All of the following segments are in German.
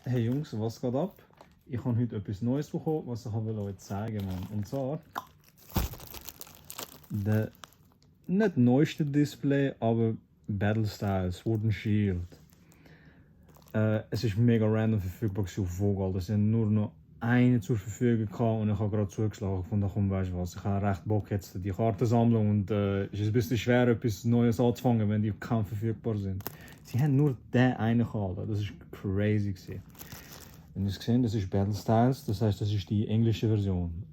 Hey Jungs, was geht ab? Ich habe heute etwas Neues bekommen, was ich euch zeigen will. Und zwar der nicht neueste Display, aber Battle Style Sword and Shield. Es ist mega random verfügbar auf Vogel. Es sind nur noch eine zur Verfügung gehabt und ich habe gerade zugeschlagen. Von da kommt, weißt du was, ich habe recht Bock jetzt die Karten sammeln und es ist ein bisschen schwer etwas Neues anzufangen, wenn die kaum verfügbar sind. Sie haben nur den einen gehabt, das ist crazy gewesen. Wenn ihr es gesehen, das ist Battle Styles, das heißt, das ist die englische Version.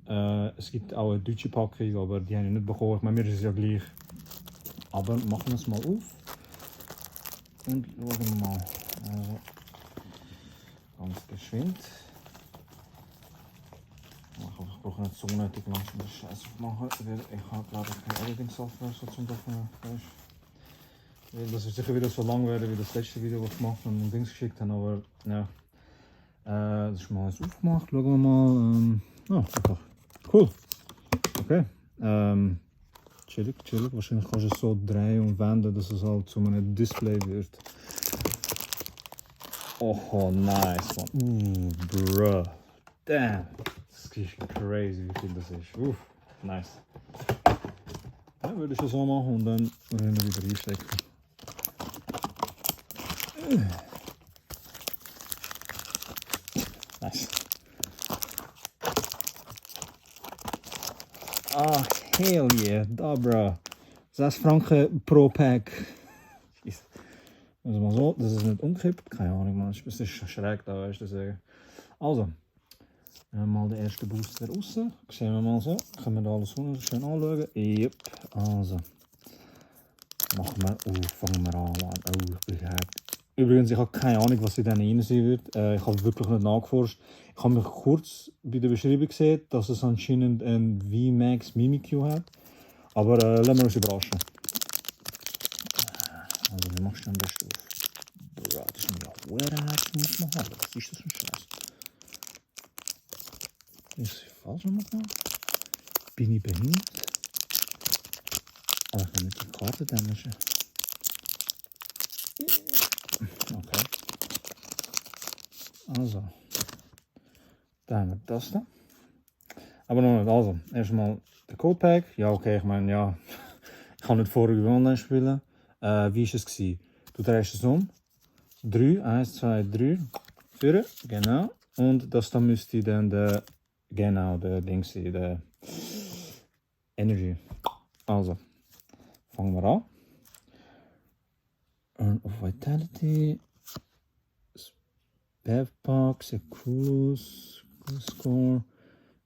Es gibt auch eine deutsche Packung, aber die habe ich nicht bekommen. Ich meine, mir ist es ja gleich. Aber machen wir es mal auf und schauen mal. Also, ganz geschwind. Ich brauche nicht so nötig langsam den Scheiß aufmachen, weil ich habe glaube ich keine Editing-Software so zum davon. Weil das ist sicher wieder so lang werden wie das letzte Video, das ich gemacht und Dings geschickt habe, aber ja. Das ist mal alles aufgemacht, schauen wir mal. Ja, einfach cool. Okay. Chillig. Wahrscheinlich kannst du es so drehen und wenden, dass es halt zu einem Display wird. Oh, nice, man. Bruh. Damn. Das ist crazy, wie viel das ist. Nice. Ja, würde ich das so machen und dann werden wir wieder reinstecken. Nice. Ah, hell yeah, da bro. 6 Franken pro Pack. Also mal so, das ist nicht umgekippt. Keine Ahnung, man. Es ist schräg da, weißt du sagen. Also, mal den ersten Booster raus. Sehen wir mal so. Können wir da alles schön anschauen? Yep. Also. Machen wir, fangen wir an, Mann. Ich bin gehypt. Übrigens, ich habe keine Ahnung, was in denen rein sein wird. Ich habe wirklich nicht nachgeforscht. Ich habe mich kurz bei der Beschreibung gesehen, dass es anscheinend ein VMAX Mimikyu hat. Aber lassen wir uns überraschen. Also, wie machst du am besten auf? Bro, das ist ein Jahrhundert, muss man haben. Was ist das für ein Scheiß? Ist das falsch gemacht? Bin ich behindert? Aber ich kann nicht die Karte dämmerschen. Okay. Also. Da haben wir das da. Aber noch nicht. Also, erstmal der Code Pack. Ja, okay, ich meine, ja. Ich kann nicht vorher online spielen. Wie war es? Du drehst es um. 3, 1, 2, 3. Führen. Genau. Und das da müsste dann der. Genau, der Ding sein. Der Energy. Also. Fangen wir an. Earn of Vitality. Bevpak, Securus, Score,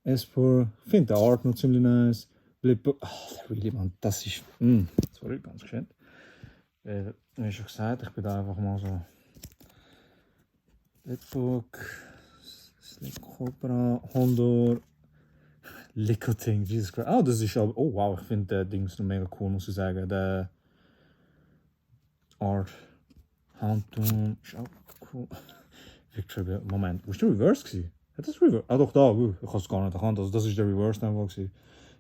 Espor. Ich finde die Art noch ziemlich nice. Blip. Really, man, das ist. Sorry, ganz schön. Wie schon gesagt, ich bin da einfach mal so. Blipbook, Slick Cobra, Hondor, Lickoting, Jesus Christ. Oh, das ist aber. Oh wow, ich finde der Dings noch mega cool, muss ich sagen. Der Art. Handtun ist auch cool. Victory, Moment, wo ist der Reverse gewesen? Hat das Reverse? Ah doch, da, ich habe es gar nicht erkannt, also das ist der Reverse dann wohl gewesen.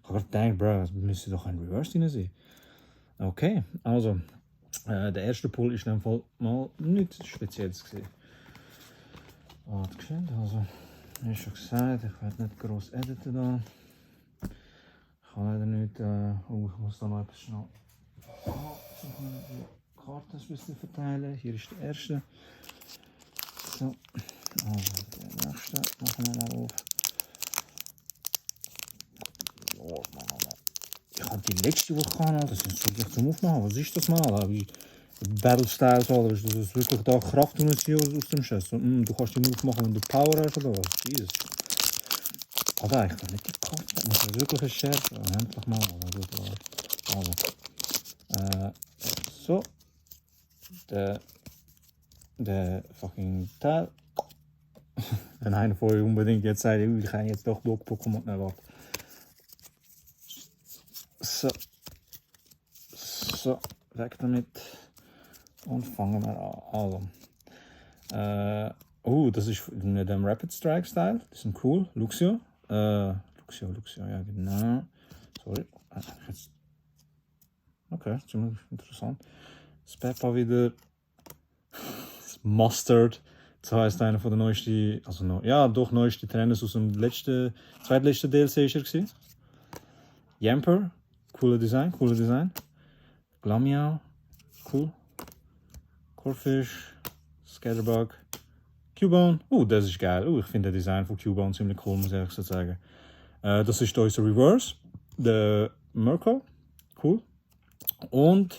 Ich habe gerade gedacht, bro, es müsste doch ein Reverse drin sein. Okay, also, der erste Pull ist in dem Fall mal nichts Spezielles gewesen. Warte, geschwind, also, wie schon gesagt, ich werde nicht groß editen da. Ich kann leider nicht, ich muss da noch etwas schnell. Die Karten ein bisschen verteilen, hier ist der erste. So, also der nächste machen wir mal auf. Oh, Mann. Ich habe die letzte, die ich kann, das ist so gleich zum Aufmachen. Was ist das mal? Wie Battle Styles, oder ist das wirklich da Kraft und aus dem Schuss? Du kannst die nur aufmachen, wenn du Power hast oder was? Jesus. Aber ich kann nicht die Kraft, das ist wirklich ein Scherz. Endlich mal. Also, so. Der fucking Teil. Wenn einer von euch unbedingt jetzt sagt, ich kann jetzt doch Pokémon warte. So, weg damit. Und fangen wir an. Also. Das ist mit dem Rapid Strike Style. Die sind cool. Luxio. Luxio, ja genau. Sorry. Okay, ziemlich interessant. Das Peppa wieder. Das Mustard Das heisst, einer von der neuesten, also doch neueste Trainers aus dem zweitletzten DLC war. Yamper, cooler Design. Glamiao, cool. Corfish, Scatterbug. Cubone, das ist geil. Ich finde das Design von Cubone ziemlich cool, muss ich ehrlich sagen. Das ist unser Reverse, der Mirko, cool. Und,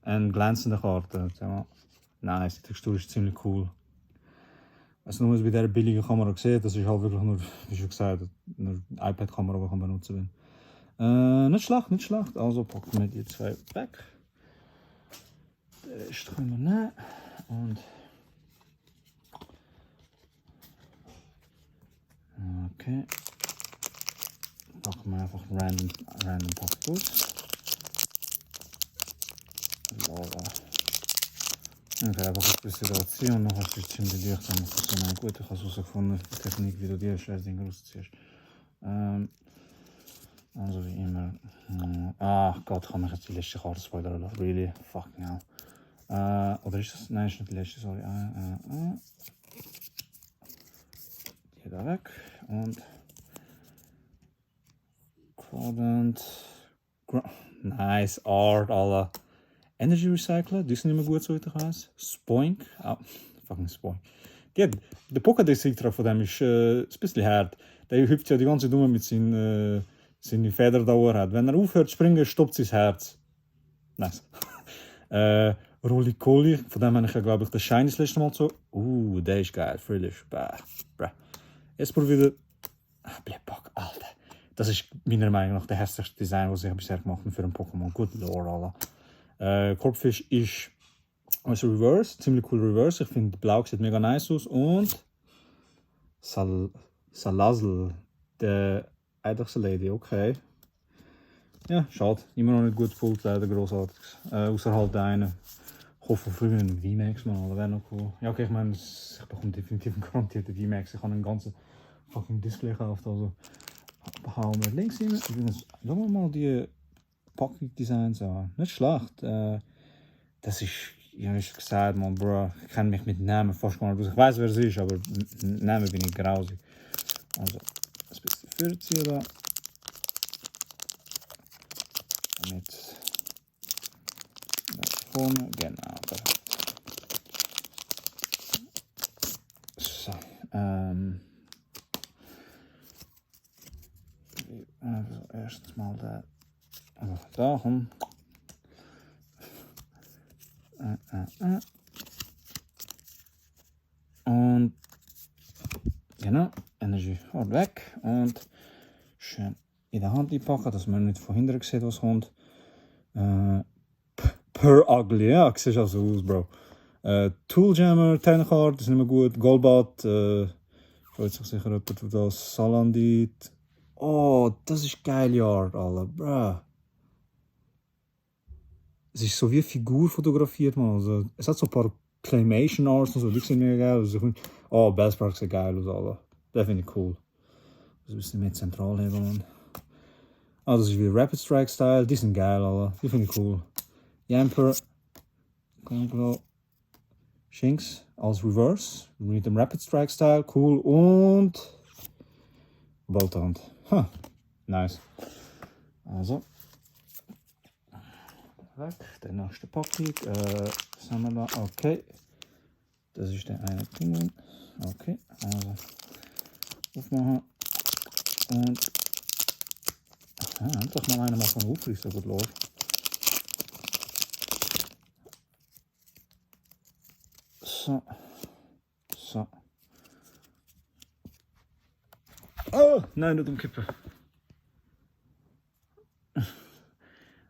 eine glänzende Karte. Nice, die Textur ist ziemlich cool. Also nur, was bei dieser billigen Kamera sieht, das ist halt wirklich nur, wie schon gesagt, eine iPad-Kamera, die man benutzen will. Nicht schlecht. Also packen wir die zwei weg. Den Rest können wir nehmen. Und okay. Packen wir einfach random Pack aus. Okay, einfach ein bisschen rausziehen und nachher ist es ziemlich dicht. Dann ist es gut. Ich habe herausgefunden, die Technik, wie du die Scheißdinge rausziehst. Also wie immer. Gott, ich habe mich jetzt die letzte Karte spoilern lassen. Really? Fucking hell. Oder ist das? Nein, ist nicht die letzte, sorry. Die da weg. Und Quadrant. Nice Art, Alter. Energy Recycler, die ist nicht mehr gut so wie heißt. Spoink. Fucking Spoink. Der Pokédex von dem ist ein bisschen hart. Der hüpft ja die ganze Zeit rum mit seinen Federdauer hat. Wenn er aufhört zu springen, stoppt sein Herz. Nice. Rolicoli, von dem habe ich ja glaube ich das Shiny das letzte Mal so. Der ist geil. Frillish. Jetzt probieren wir. Blepok, Alter. Das ist meiner Meinung nach der hässlichste Design, was ich bisher gemacht habe für einen Pokémon. Good Lord, Alter. Corpfish ist also Reverse, ziemlich cool Reverse. Ich finde Blau sieht mega nice aus. Und Salazzle, der Eidechse-Lady, okay. Ja, schade. Immer noch nicht gut gefühlt, leider großartig. Außer halt eine. Ich hoffe früher einen VMAX mal, das wäre noch cool. Ja, okay, ich meine, ich bekomme definitiv einen garantierten VMAX. Ich habe einen ganzen fucking Display gekauft, also hauen wir links hin. Übrigens, schauen wir mal die Packung-Designs an. Nicht schlecht. Das ist, ja, wie gesagt, man, Bro, ich kenne mich mit Namen fast gar nicht aus. Ich weiß, wer es ist, aber mit Namen bin ich grausig. Also, ein bisschen 40 da. Mit da vorne, genau. So, also erstens mal da. Also da rum. Und genau, Energy haut weg und schön in der Hand packen, dass man nicht von hinten sieht, was kommt. Per Ugly, ja, sieht auch so aus, Bro. Tooljammer, Tencard, das ist nicht mehr gut. Golbat, freut sich sicher jemand auf das. Salandit. Oh, das ist geil, Yard, Alter, bro. Es ist so wie eine Figur fotografiert, man. Also, es hat so ein paar Claymation Arts und so, die sind mega geil. Also, Bellspark sieht geil aus, Alter. Das finde ich cool. Das ist ein bisschen mehr zentral haben, man. Das ist wie Rapid Strike Style, die sind geil, Alter. Die finde ich cool. Yamper, Conclo, Shinx als Reverse mit dem Rapid Strike Style, cool. Und Bolthand. Nice. Also, weg, der nächste Packung. Was haben wir da? Okay. Das ist der eine Ding. Okay, also aufmachen. Und endlich mal einer von aufreißen, gut los. So. Oh, nein, nicht umkippen.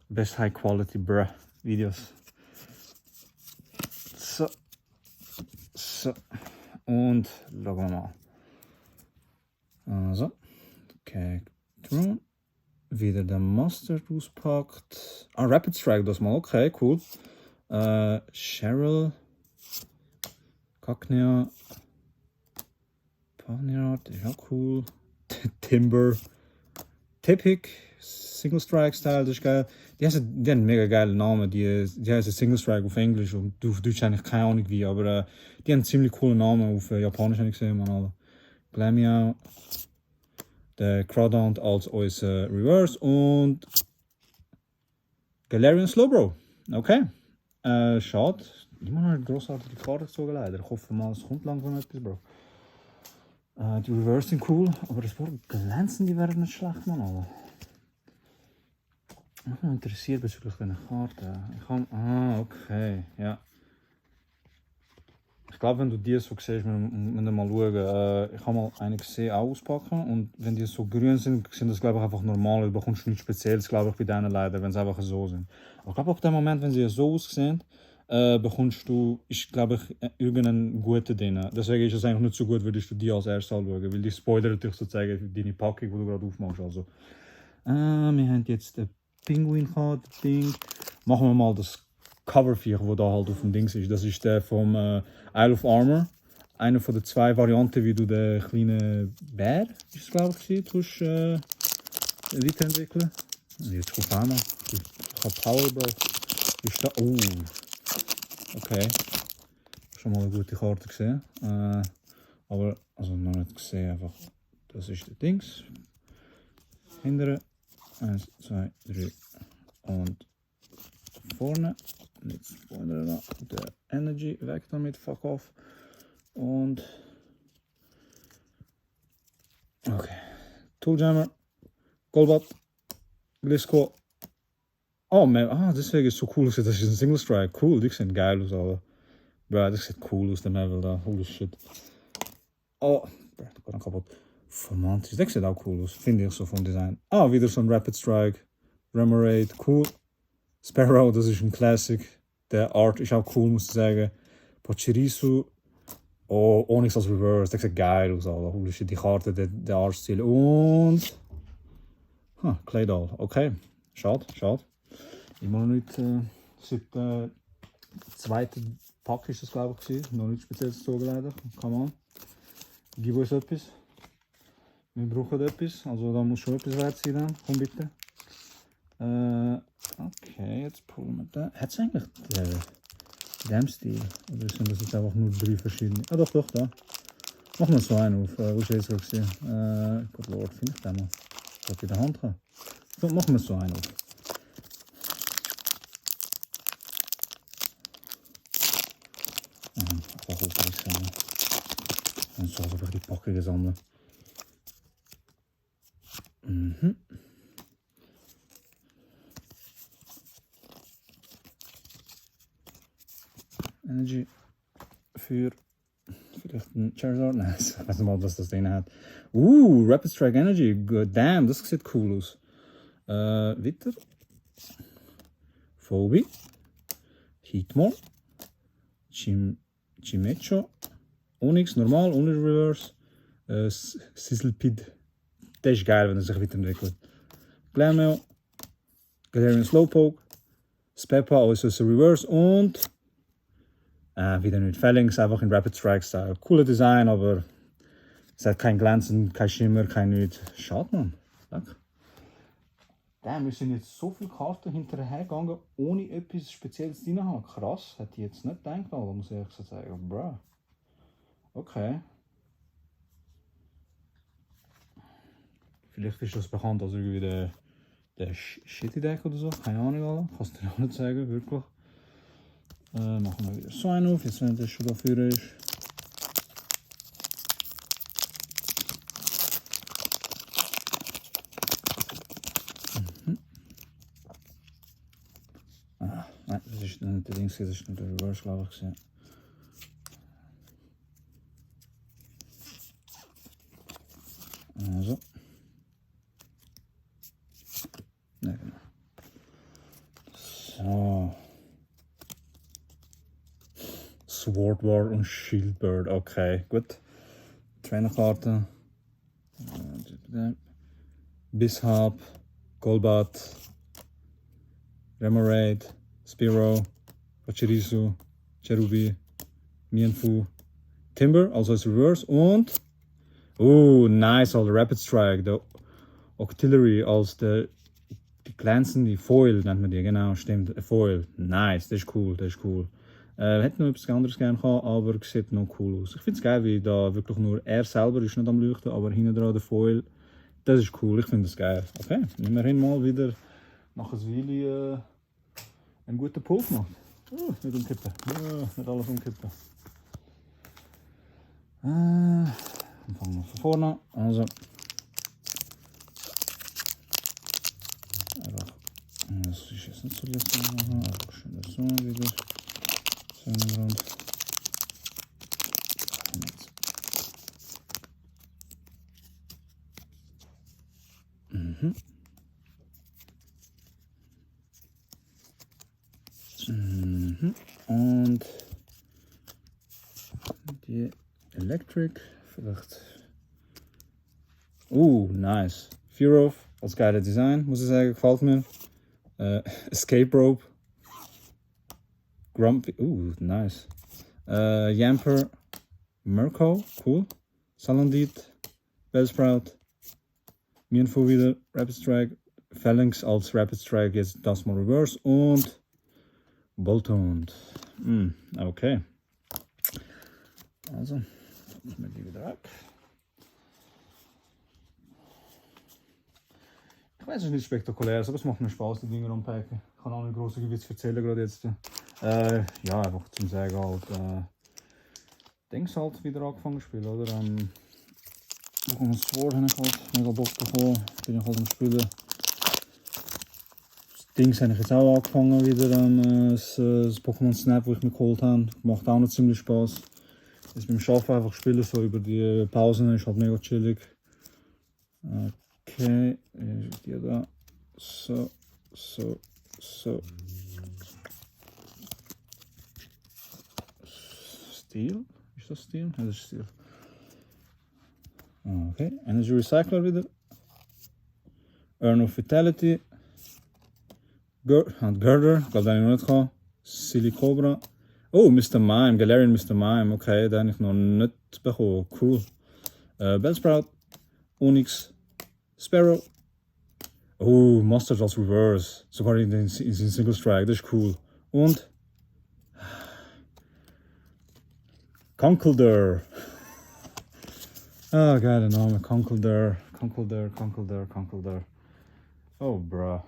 Best High Quality Bruh Videos. So. Und schauen wir mal. Also. Okay. Wieder der Mustard auspackt. Rapid Strike das mal. Okay, cool. Cheryl. Cacnea. Paniard, ist auch cool. Timber. Tepic. Single Strike Style, das ist geil. Die haben einen mega geilen Namen, die heißen Single Strike auf Englisch und auf Deutsch eigentlich keine Ahnung wie, aber die haben einen ziemlich coolen Namen, auf Japanisch habe ich gesehen, man alle. Glameow, der Crawdaunt als uns Reverse und Galarian Slowbro. Okay. Schade. Immer noch eine grossartige Karte gezogen leider. Ich hoffe mal, es kommt langsam etwas, Bro. Die Reverse sind cool, aber das Wort glänzen, die werden nicht schlecht, man, alle. Ich bin interessiert bezüglich dieser Karte. Okay, ja. Ich glaube, wenn du die so siehst, müssen wir mal schauen. Ich habe mal eine gesehen auspacken und wenn die so grün sind das glaube ich einfach normal. Du bekommst nichts Spezielles, glaube ich, bei denen leider, wenn sie einfach so sind. Aber ich glaube, auf dem Moment, wenn sie so aussehen, bekommst du, glaube ich, irgendeinen guten drin. Deswegen ist es eigentlich nicht so gut, würdest du die als erstes anschauen, weil die spoilert dich sozusagen deine Packung, die du gerade aufmachst. Also, wir haben jetzt eine Pinguin-Karte, Ding. Machen wir mal das Cover-Viech, das da halt auf dem Ding ist. Das ist der vom Isle of Armor. Einer von den zwei Varianten, wie du den kleinen Bär, ist glaube ich, tust, weiterentwickeln. Jetzt guck mal. Ich habe Powerball. Ist da. Oh. Okay. Schon mal eine gute Karte gesehen. Aber, also noch nicht gesehen, einfach. Das ist der Dings. Hintere. 1, 2, 3. Und vorne. Jetzt spoilern wir der Energy weg damit, fuck off. Und. Okay. Tooljammer. Golbat. Gliscor. Oh man, deswegen ist es so cool, das ist ein Single Strike. Cool, die sehen geil aus, alle. Bro, das sieht cool aus, der Level da. Holy shit. Oh, bro, dat kan kapot. Formantis, dat sieht auch cool aus, finde ich so vom Design. Wieder so ein Rapid Strike. Remoraid, cool. Sparrow, das ist ein Classic. Der Art ist auch cool, muss ich sagen. Pachirisu. Oh, Onyx als Reverse, das sieht geil aus, alle. Holy shit, die Karte, der Artstil. Und. Claydol, okay. Schade. Immer noch nicht. Seit der zweiten Pack ist das, glaube ich, noch nicht speziell gezogen, leider. Come on. Gib uns etwas. Wir brauchen etwas, also da muss schon etwas wert sein dann. Komm bitte. Okay, jetzt pullen wir den. Hat es eigentlich den Stil? Oder sind das jetzt einfach nur 3 verschiedene? Doch, da. Machen wir so einen auf. Wo ist jetzt gerade gesehen? Gott Lord, finde ich den mal. Ich in der Hand haben. So, machen wir so einen auf. Einfach aufgeregt. Und so habe ich die Packung gesammelt. Energy für vielleicht ein Charizard. Nein, ich weiß nicht mal, was das Ding hat. Rapid Strike Energy. Good damn, das sieht cool aus. Weiter. Phoebe. Heatmore. Chimecho. Onyx, normal, ohne Reverse. Sizzlepid. Der ist geil, wenn er sich weiterentwickelt. Glameow. Galarian Slowpoke. Speppa, also ist Reverse und wieder nicht Fellings, einfach in Rapid Strike Style. Cooler Design, aber es hat kein Glänzen, kein Schimmer, kein nichts. Schade, man. Danke. Damn, wir sind jetzt so viele Karten hinterher gegangen, ohne etwas Spezielles drin haben. Krass, hätte ich jetzt nicht gedacht, aber muss ich ehrlich so sagen. Bruh. Okay. Vielleicht ist das bekannt als irgendwie der Shitty Deck oder so, keine Ahnung, kannst du dir auch nicht sagen, wirklich. Machen wir wieder so einen auf, jetzt wenn das schon dafür ist. Nein, das ist nicht der Ding, das ist nicht der Reverse, glaube ich. Also. Ne, genau. So. Sword War und Shieldbird, okay, gut. Trainerkarte. Bishop, Golbat, Remoraid, Spearow, Pachirisu, Cherubi, Mienfoo, Timber, also als Reverse und nice, all the Rapid Strike, the Octillery als der glänzende Foil nennt man die, genau, stimmt. Foil. Nice, das ist cool, hätte noch etwas anderes gerne gehabt, aber sieht noch cool aus. Ich finde es geil, wie da wirklich nur er selber ist nicht am Leuchten, aber hinten dran der Foil. Das ist cool, ich finde das geil. Okay, immerhin mal wieder nach einer Weile einen guten Pull gemacht. Nicht umkippen. Nicht alles umkippen. Dann fangen wir von vorne an. Also. Einfach. Das ist jetzt nicht so lässig machen. Einfach schön so wieder. So im Rand. Und die Electric, vielleicht. Nice. Fear als geiles Design, muss ich sagen, gefällt mir. Escape Rope. Grumpy, nice. Yamper, Mirko, cool. Salandit, Bellsprout. Mienfo wieder, Rapid Strike. Phalanx als Rapid Strike, jetzt das mal Reverse und Boltund. Okay. Also, ich mir die wieder weg. Ich weiß, es ist nicht spektakulär, aber es macht mir Spaß, die Dinger anpacken. Ich kann auch nicht große Witz erzählen gerade jetzt. Ja, einfach zum sagen halt, Dings halt wieder angefangen zu spielen, oder? Pokémon Sword habe ich halt mega Bock bekommen, bin ich halt am Spielen. Dings habe ich jetzt auch angefangen wieder, das Pokémon Snap, wo ich mir geholt habe. Macht auch noch ziemlich Spaß. Jetzt beim Arbeiten einfach spielen, so über die Pausen, ist halt mega chillig. Okay, die da. So. Steel? Ist das Steel? Ja, das ist Steel. Okay, Energy Recycler wieder. Urn of Vitality. Girder, ik had dat nog niet gehad. Silicobra. Mr. Mime, Galarian Mr. Mime. Okay, den habe ich noch nicht bekommen. Cool. Bellsprout. Onyx. Sparrow. Mustard als Reverse. Sogar in Single Strike, das ist cool. Und Conkeldurr. Geiler Name. Conkeldurr. Oh, bruh.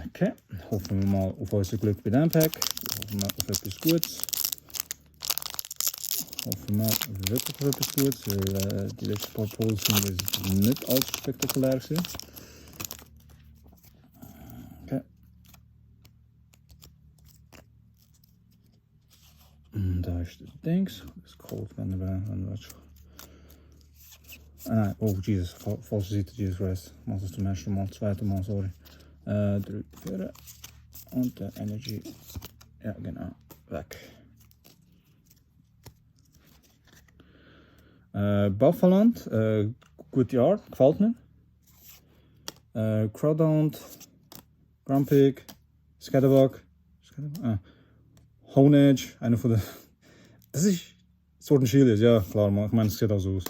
Okay, hoffen wir mal auf unser Glück bei diesem Pack. Hoffen wir auf etwas Gutes. Hoffen wir wirklich auf etwas Gutes, weil die letzten paar Pulls sind nicht allzu spektakulär gewesen. Okay. Und da ist das Dings. Es ist kalt, wenn wir nein, Jesus, falsche Seite, Jesus Christ. Ich mache das zum ersten Mal, zweiten Mal, sorry. 3, 4 und der Energy, ja genau, weg. Buffaland, gute Art, gefällt mir. Crowdhound, Grumpig, Scatterbug, Honedge, einer von der. Das ist Sword and Shield, ja klar, ich meine, es sieht auch so aus.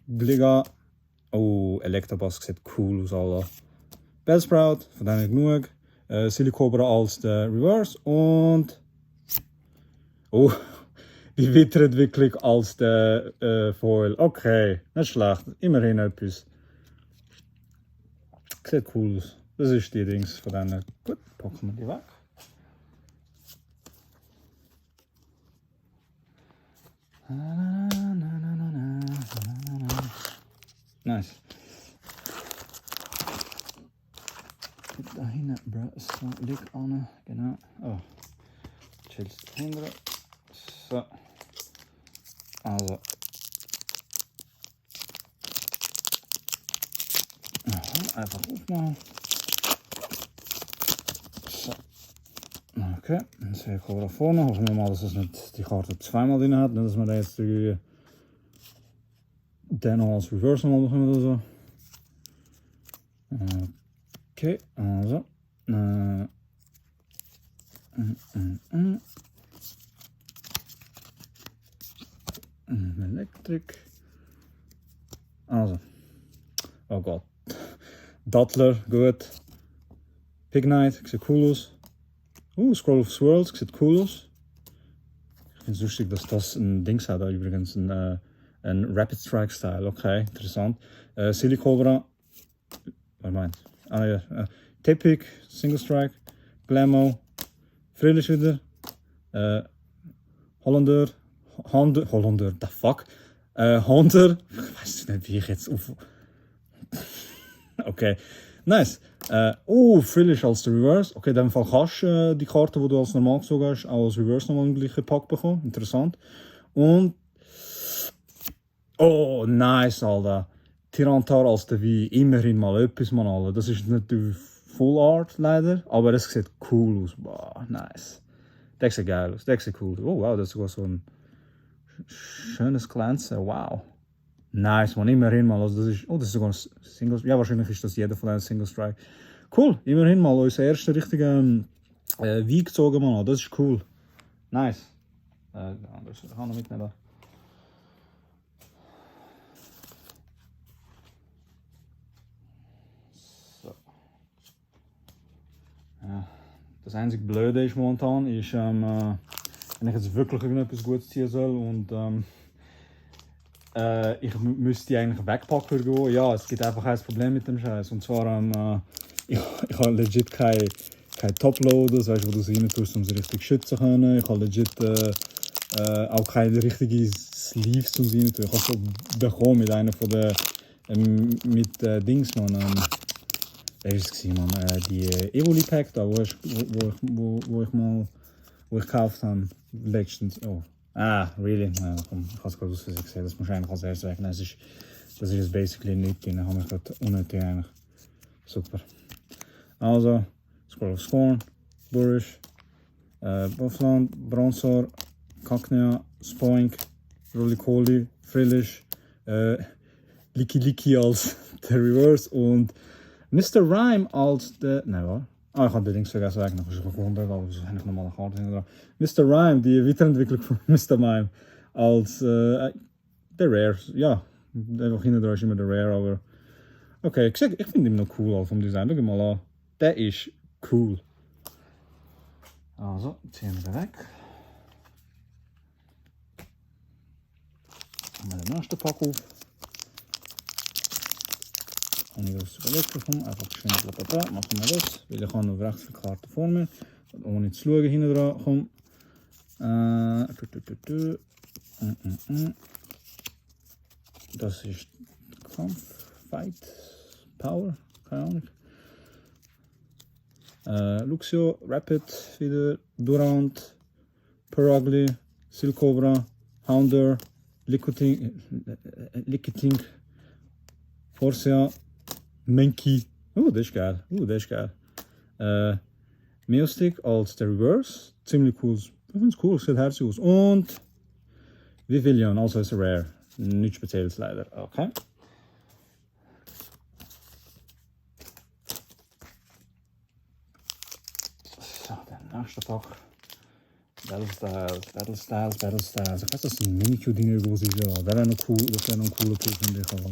Gliga, Electabuzz sieht cool aus, Alter. Bellsprout, von denen genug. Silicobra als der Reverse und die Weiterentwicklung als der Foil. Okay, nicht schlecht, immerhin etwas. Sieht cool aus. Das ist die Dings von denen. Gut, packen wir die weg. Nice. Da hinten, bro, so, liegt an, genau. Chillst hinten. So. Also. Einfach aufmachen. So. Okay, dann sehe ich da vorne. Hoffen wir mal, dass es nicht die Karte zweimal drin hat. Nicht, dass wir da jetzt irgendwie den noch als Reverse nochmal machen oder so. Okay, also. Elektrik. Also, oh Gott. Dattler, gut. Pignite, sieht cool aus. Scroll of Swirls, sieht cool aus. Ich finde es lustig, dass das ein Dings hat, übrigens ein Rapid Strike Style, okay, interessant. Silicobra, was meint? Ah ja, Tepic, Single Strike, Glammo, Frillisch wieder, Hollander, Hollander, the fuck, Hunter, ich weiß nicht, wie ich jetzt auf... Okay, nice. Frillisch als der Reverse. Okay, in dem Fall kannst du die Karte, die du als normal gezogen hast, auch als Reverse nochmal im gleichen Pack bekommen. Interessant. Und... Oh, nice, Alter. Tyranitar als der wie immerhin mal etwas, man, Alter. Das ist nicht die Full Art, leider, aber es sieht cool aus. Boah, nice. Das sieht geil aus, das sieht cool aus. Oh wow, das ist sogar so ein schönes Glänzen, wow. Nice, man, immerhin mal. Also das ist sogar ein Single. Ja, wahrscheinlich ist das jeder von einem Single Strike. Cool, immerhin mal unser erster richtiger Wein gezogen, man. Das ist cool. Nice. Anders kann ich noch mitnehmen. So. Ja, das einzige Blöde ist momentan, ist, wenn ich jetzt wirklich irgendetwas Gutes ziehen soll und ich müsste die eigentlich wegpacken gehen. Ja, es gibt einfach ein Problem mit dem Scheiß. Und zwar, ich habe legit keine Toploaders, weißt, wo du sie rein tust, um sie richtig schützen zu können. Ich habe legit auch keine richtigen Sleeves, um sie rein zu tun. Ich habe so bekommen mit einer von der mit Dings, man. Wer ist es, man? Die Evoli Pack da, wo ich gekauft habe letztens. Oh. Ah, really? Ja, komm, ich habe es gerade aus Versehen gesehen. Das muss ich eigentlich als erstes wegnehmen. Das ist basically nicht drin. Da habe ich gerade unnötig eigentlich. Super. Also, Scroll of Scorn, Burish, Buffland, Bronzor, Cacnea, Spoink, Rolicoli, Frillish, Licky Licky als der Reverse und Mr. Rhyme als der. Nein, was? Ah, ich habe die Dings vergessen wegnehmen. Ich habe gewundert, aber das ist eigentlich nochmal eine Karte hinten dran. Mr. Rhyme, die Weiterentwicklung von Mr. Mime als der Rare. Ja, einfach hinten dran ist immer der Rare, aber. Okay, ich finde ihn noch cool vom Design. Schau mal an. Der ist cool. Also, ziehen wir den weg. Machen wir den nächsten Pack auf. Habe ich das überlegt bekommen. Einfach schnell machen wir das. Weil ich habe noch recht viele Karten vor mir. Ohne zu schauen, hinten dran. Komm. Das ist Kampf, Fight, Power, keine Ahnung. Luxio, Rapid wieder, Durant, Perugly, Silcobra, Hounder, Lickiting, Forcia, Menki. Das ist geil. Das ist geil. Meowstick als der Reverse. Ziemlich cool. Ich finde es cool, sieht herzig aus. Und Vivillon, also ist Rare. Nichts Spezielles leider. Okay. So, der nächste Pack. Battle Styles. Ich weiß, dass ein Minicue-Ding irgendwo ist. Ja, das wäre noch cool. Das wäre noch ein cooler Pull, finde ich. Aber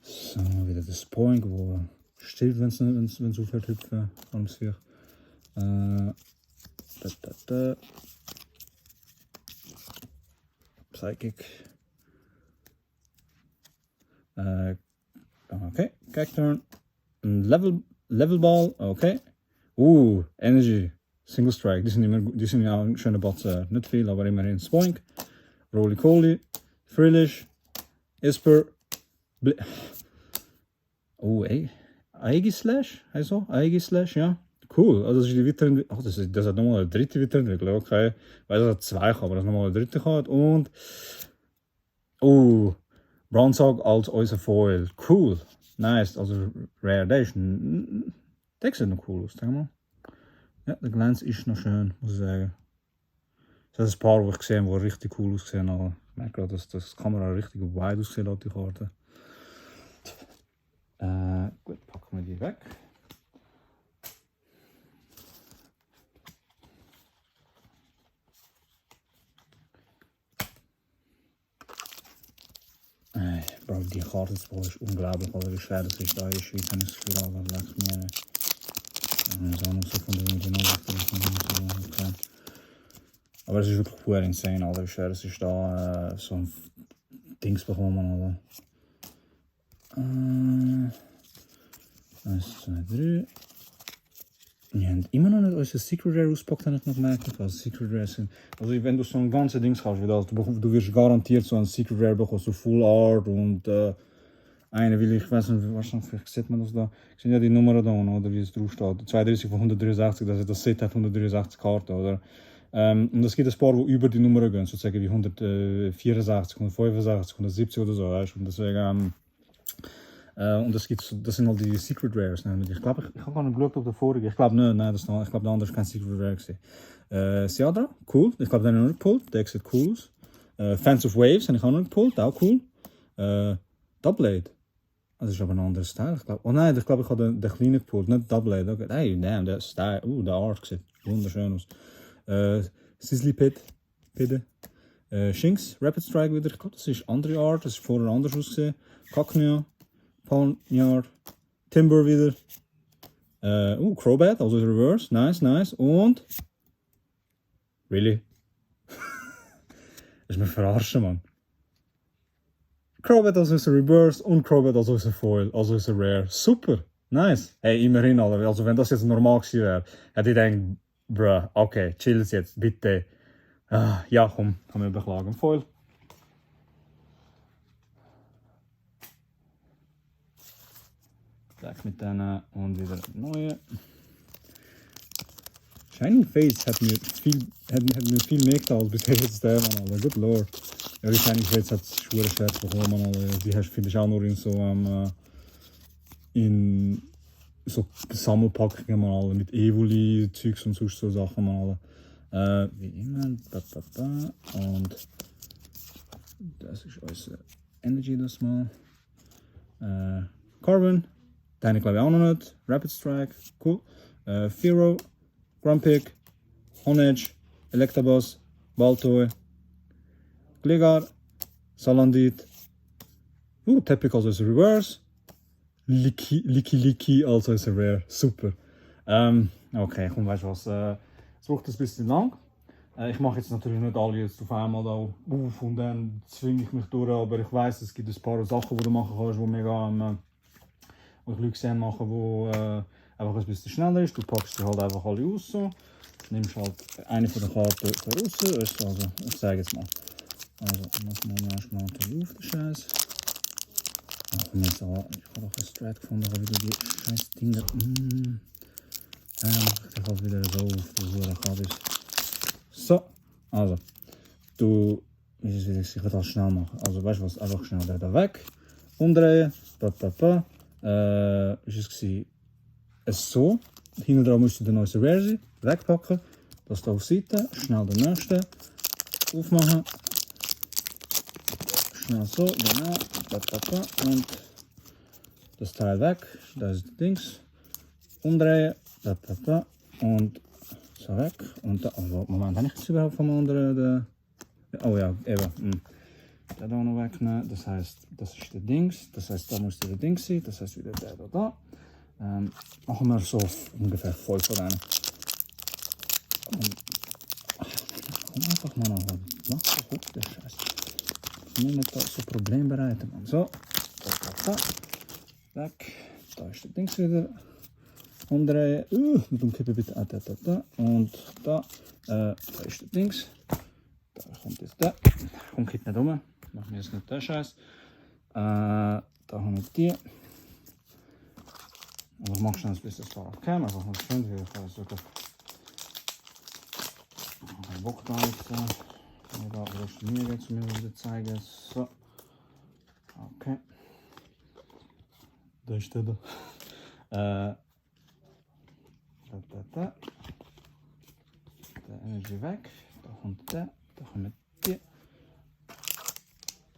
so, wieder das Point, wo steht, wenn es aufhört hüpfen. Alles für. Psychic. Okay, Cacturn. Level Ball, okay. Energy. Single Strike, die sind ja ein schöner Bots. Nicht viel, aber immerhin. Spoink. Roly-Coly. Frillish. Isper. Aegislash, heißt so? Aegislash, ja. Cool, also das ist die Weiterentwicklung. Das hat nochmal eine dritte Weiterentwicklung, okay. Weil das hat zwei, aber das nochmal eine dritte hat. Und. Bronzog als unser Foil. Cool. Nice, also Rare. Der sieht noch cool aus, denk mal. Ja, der Glanz ist noch schön, muss ich sagen. Das ist ein paar, die ich gesehen habe, die richtig cool aussehen. Aber ich merke gerade, dass das Kamera richtig weit aussieht, die Karte. Gut, packen wir die weg. die Karte zu bauen ist unglaublich, oder wie schwer das ist. Da in der Schweiz habe ich das Gefühl, aber leckt mir nicht. Das auch noch so von der Nummer. Okay. Aber es ist wirklich pur insane, Alter, wie schwer es ist da so ein Dings bekommen, Alter. 1, 2, 3. Wir haben immer noch nicht unsere Secret Rare ausgepackt, habe ich noch gemerkt. Also Secret Rare sind. Also wenn du so ein ganzes Ding kaufst, du wirst garantiert so ein Secret Rare bekommen, so Full Art und eine will ich weiß nicht, wahrscheinlich vielleicht sieht man das da. Sind ja die Nummern da unten, oder wie es drauf steht. 32 von 163, dass er das Set hat 163 Karten, oder? Und es gibt ein paar, die über die Nummern gehen, sozusagen wie 164, 165, 170 oder so, weißt? Und deswegen und das sind halt die Secret Rares. Ich glaube, ich habe gar nicht geschaut auf der vorigen. Ich glaube nicht, nein, ich glaube, der andere ist kein Secret Rare gewesen. Seadra, cool. Ich glaube, den habe ich noch nicht gepult. Der sieht cool aus. Fans of Waves habe ich auch noch nicht gepult, auch cool. Doublade. Das ist aber ein anderer Style. Ich glaube, oh nein, ich glaube, ich habe den kleinen gepult, nicht Doublade. Okay. Hey, damn, der Style, der Art sieht wunderschön aus. Sizzly Pit, bitte. Shinx, Rapid Strike wieder. Ich glaube, das ist andere Art. Das ist vorher anders ausgesehen. Cacnea. Ponyard, Timber wieder. Crobat, also Reverse. Nice, nice. Und. Really? Das ist mir verarschen, Mann. Crobat als unser Reverse und Crobat als unser Foil, als unser Rare. Super. Nice. Hey, immerhin, Alter. Also, wenn das jetzt normal gewesen wäre, hätte ich gedacht, bruh, okay, chill jetzt, bitte. Ja, komm, kann man beklagen. Foil. Weg mit denen und wieder neue. Shining Fates hat mir viel mehr getan als bisher jetzt der, Mann, Alter. Good Lord. Ja, die Shining Fates hat es schwer zu bekommen, Mann, Alter. Die finde ich auch nur in so Sammelpackungen, Mann, Alter. Mit Evoli, Zeugs und so Sachen, Mann, Alter. Wie immer. Und das ist unser Energy das mal. Carbon. Den habe ich glaube ich auch noch nicht. Rapid Strike, cool. Firo, Grumpig, Honedge, Electabuzz, Baltoy, Gligar, Salandit, Tepic als unser Reverse, Licky als unser Rare, super. Okay, komm, weißt du was, es braucht ein bisschen lang. Ich mache jetzt natürlich nicht alle jetzt auf einmal da auf und dann zwinge ich mich durch, aber ich weiß, es gibt ein paar Sachen, die du machen kannst, die mega wo ich Leute gesehen machen, die einfach ein bisschen schneller ist. Du packst die halt einfach alle raus. So. Nimmst halt eine von den Karten raus. Also, ich sage jetzt mal. Also, machen wir erstmal auf den Scheiß. Ich habe doch ein Strat gefunden, aber wieder die scheiß Dinge. Ich halt wieder so auf die Karte ist. So, also. Ich kann das schnell machen. Also, weißt du was? Einfach schnell da weg. Umdrehen. Ist es so, hinten dran musst du den neuen Rare wegpacken, das hier auf die Seite, schnell den nächsten aufmachen, schnell so, genau, und das Teil weg, das ist das Dings, umdrehen, und so weg, und da, also Moment, habe ich jetzt überhaupt vom anderen, oh ja, eben, der da noch wegnehmen, das heißt, das ist der Dings, das heißt, da muss der Dings sein, das heißt wieder der da. Machen wir so ungefähr voll von denen. Komm einfach mal nach, mach doch hoch, der Scheiß. Ich muss nicht da so Problem bereiten, Mann. So, weg, da ist der Dings wieder. Umdrehen, mit dem Kippe bitte, und da ist der Dings. Da kommt jetzt der, kommt nicht um. Machen wir jetzt nicht den Scheiß. Da haben wir die. Aber ich mache schon ein bisschen das auf Cam, einfach mal schön, wie ich weiß wirklich. Kein Bock da jetzt. Da brauchst du mir jetzt wieder zeigen. So. Okay. Da ist der da. Der Energy weg. Da kommt der. Da kommen die.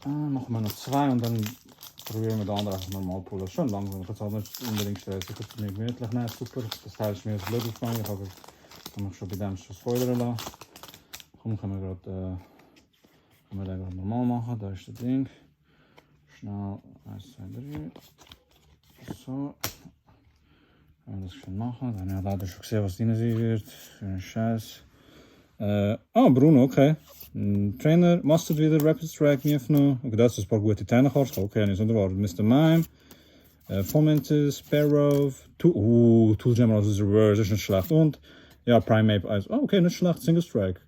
Machen wir noch zwei und dann probieren wir den anderen einfach normal pullen. Schon langsam, ich kann es halt nicht unbedingt stellen. Ich habe es mir gemütlich nehmen, super. Das Teil ist mir jetzt blöd aufgegangen, aber ich kann mich schon bei dem schon spoilern lassen. Komm, können wir den gerade normal machen. Da ist das Ding. schnell 1, 2, 3. So. Können wir das schön machen. Dann habe ich leider schon gesehen, was drin sein wird. Schöner Scheiß. Bruno, okay. Trainer, Mustard wieder, Rapid Strike, Miefno. Okay, das ist ein paar gute Trainerkarten. Okay, nicht so erwartet. Mr. Mime, Fomentis, Sparrow, Tool Jammer aus der Reverse, ist nicht schlecht. Und, ja, Primeape, also, okay, nicht schlecht, Single Strike.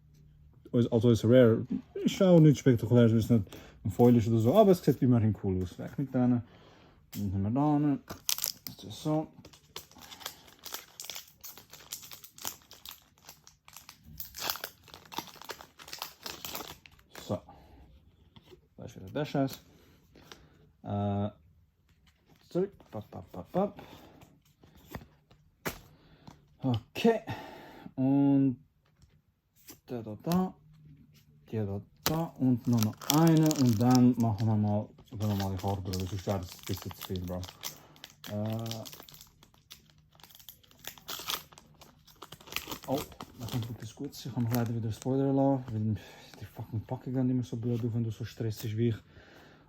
Also ist Rare, ist auch nicht spektakulär, es ist nicht ein Foil oder so, aber es sieht immerhin cool aus. Weg mit denen. Dann nehmen wir da hin. Das ist so. So. Da ist wieder der Scheiß. Zurück. Okay. Und der da. Die da und noch eine und dann machen wir mal die Karte, das ist ja das bisschen zu viel, Bro. Das kommt das gut. Ich habe noch leider wieder Spoiler lassen, weil die fucking Packung gehen immer so blöd auf, wenn du so stressig wie ich.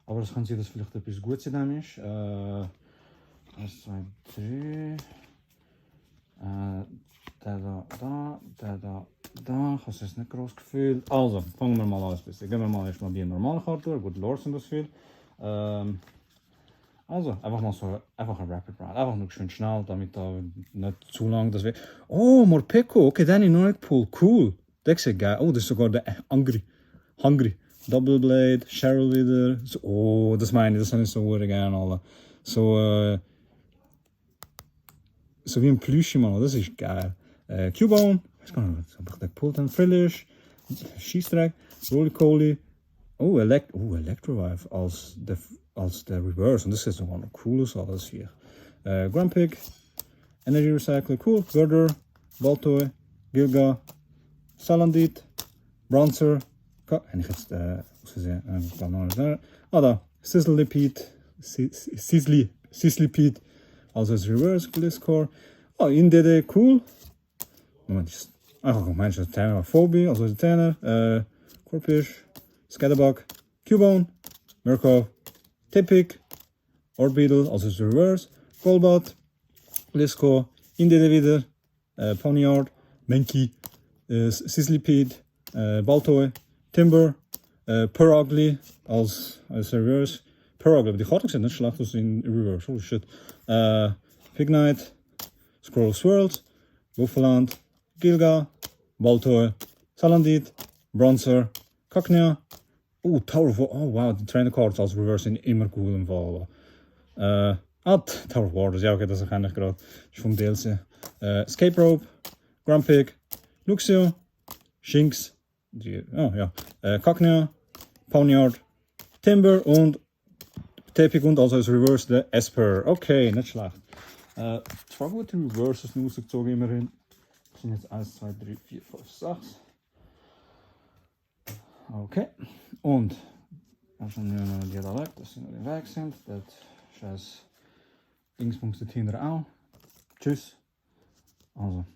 Aber das kann sein, dass vielleicht etwas Gutes in dem ist. 1, 2, 3. Der da. Ich habe es jetzt nicht groß gefühlt. Also, fangen wir mal an ein bisschen. Gehen wir mal erstmal die normale Karte durch. Gut, Lords sind das viel. Also, einfach mal so, einfach ein Rapid Ride. Einfach nur schön schnell, damit da nicht zu lang das wird. Oh, Morpeko. Okay, den habe ich noch nicht gepult. Cool. Das ist geil. Oh, das ist sogar der Hungry. Double Blade, Cheryl wieder. So, oh, das meine ich, das habe ich so gerne alle. So wie ein Plüschi, Mann. Das ist geil. Cubone. Ich weiß gar nicht, was habe ich da gepult? Frillish. Schießtrack. Roly-Coly. Oh, Electrovive als der Reverse. Und das ist nochmal noch cool aus, alles vier. Grumpig. Energy Recycle. Cool. Gurder. Baltoy. Gilga. Salandit. Bronzer. En ich jetzt, ausgesehen, da. Sizzlipede. Sizzlipede. Also das Reverse Gliscor. InDD, cool. Moment, einfach ein Mensch, Trainer Phobie, also der Trainer. Corpish. Scatterbug. Cubone. Murkov. Tepic. Orbeetle, also das Reverse. Golbat. Gliscor. InDD wieder. Ponyard. Menki. Sizzlipede. Baltoy. Timber, Purugly als Reverse. Purugly, die Karten sind nicht schlecht aus in Reverse. Holy shit. Pignite, Scroll Swirls, Buffaland, Gilga, Baltoy, Salandit, Bronzer, Cacnea. Tower of War. Oh wow, die Trainer Cards als Reverse sind immer cool im Fall. Tower of Warders, ja okay, das kann ich gerade. Das ist vom DLC. Escape Rope, Grumpig, Luxio, Shinx. Cacnea, Ponyard, Timber und Tepic und also als Reverse der Esper. Okay, nicht schlecht. Trouble with the Reverse ist rausgezogen immerhin. Das sind jetzt 1, 2, 3, 4, 5, 6. Okay. Und dann sind wir die da weg, dass sie noch die weg sind. Das scheiß Dingsbums da hinten auch. Tschüss. Also.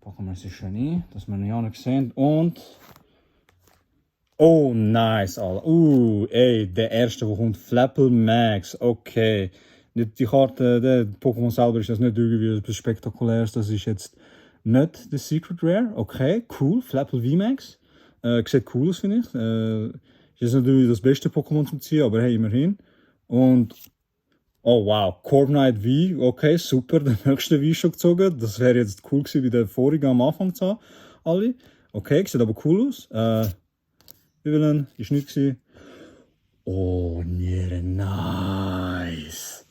Packen wir sie schön ein, dass wir ihn ja nicht sehen. Und. Oh, nice, Alter. Ey, der erste, der kommt. Flapple Max. Okay. Die Karte, der Pokémon selber ist das nicht irgendwie etwas Spektakuläres. Das ist jetzt nicht der Secret Rare. Okay, cool. Flapple VMAX. Sieht cool aus, finde ich. Ist natürlich das beste Pokémon zum Ziehen, aber hey, immerhin. Und. Oh wow, Corviknight V, okay, super, der nächste V schon gezogen. Das wäre jetzt cool gewesen, wie der vorige am Anfang zu haben. Alle. Okay, sieht aber cool aus. Villain, ist nicht gewesen. Oh, Niere, nice.